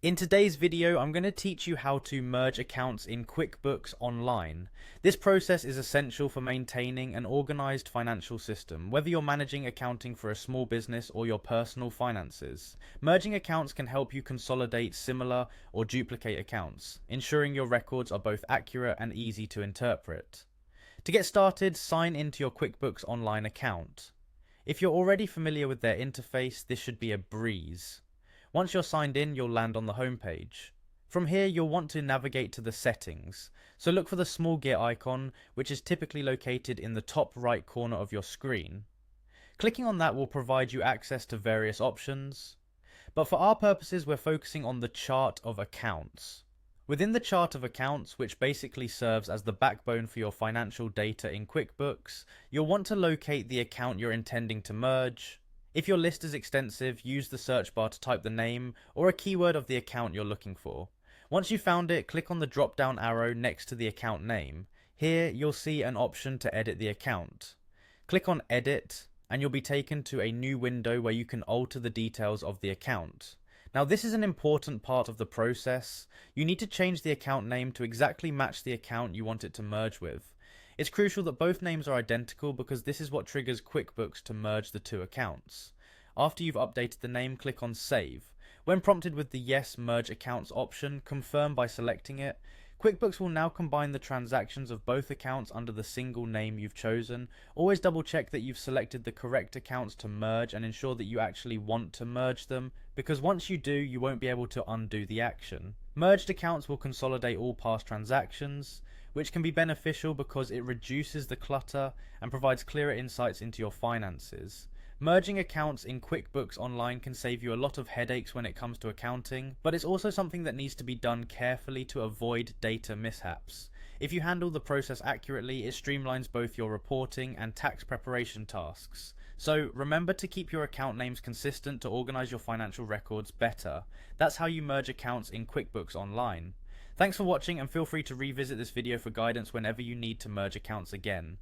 In today's video, I'm going to teach you how to merge accounts in QuickBooks Online. This process is essential for maintaining an organized financial system, whether you're managing accounting for a small business or your personal finances. Merging accounts can help you consolidate similar or duplicate accounts, ensuring your records are both accurate and easy to interpret. To get started, sign into your QuickBooks Online account. If you're already familiar with their interface, this should be a breeze. Once you're signed in, you'll land on the home page. From here, you'll want to navigate to the settings. So look for the small gear icon, which is typically located in the top right corner of your screen. Clicking on that will provide you access to various options. But for our purposes, we're focusing on the chart of accounts. Within the chart of accounts, which basically serves as the backbone for your financial data in QuickBooks, you'll want to locate the account you're intending to merge. If your list is extensive, use the search bar to type the name or a keyword of the account you're looking for. Once you've found it, click on the drop down arrow next to the account name. Here, you'll see an option to edit the account. Click on Edit, and you'll be taken to a new window where you can alter the details of the account. Now, this is an important part of the process. You need to change the account name to exactly match the account you want it to merge with. It's crucial that both names are identical because this is what triggers QuickBooks to merge the two accounts. After you've updated the name, click on Save. When prompted with the Yes Merge Accounts option, confirm by selecting it. QuickBooks will now combine the transactions of both accounts under the single name you've chosen. Always double check that you've selected the correct accounts to merge and ensure that you actually want to merge them, because once you do, you won't be able to undo the action. Merged accounts will consolidate all past transactions, which can be beneficial because it reduces the clutter and provides clearer insights into your finances. Merging accounts in QuickBooks Online can save you a lot of headaches when it comes to accounting, but it's also something that needs to be done carefully to avoid data mishaps. If you handle the process accurately, it streamlines both your reporting and tax preparation tasks. So remember to keep your account names consistent to organize your financial records better. That's how you merge accounts in QuickBooks Online. Thanks for watching, and feel free to revisit this video for guidance whenever you need to merge accounts again.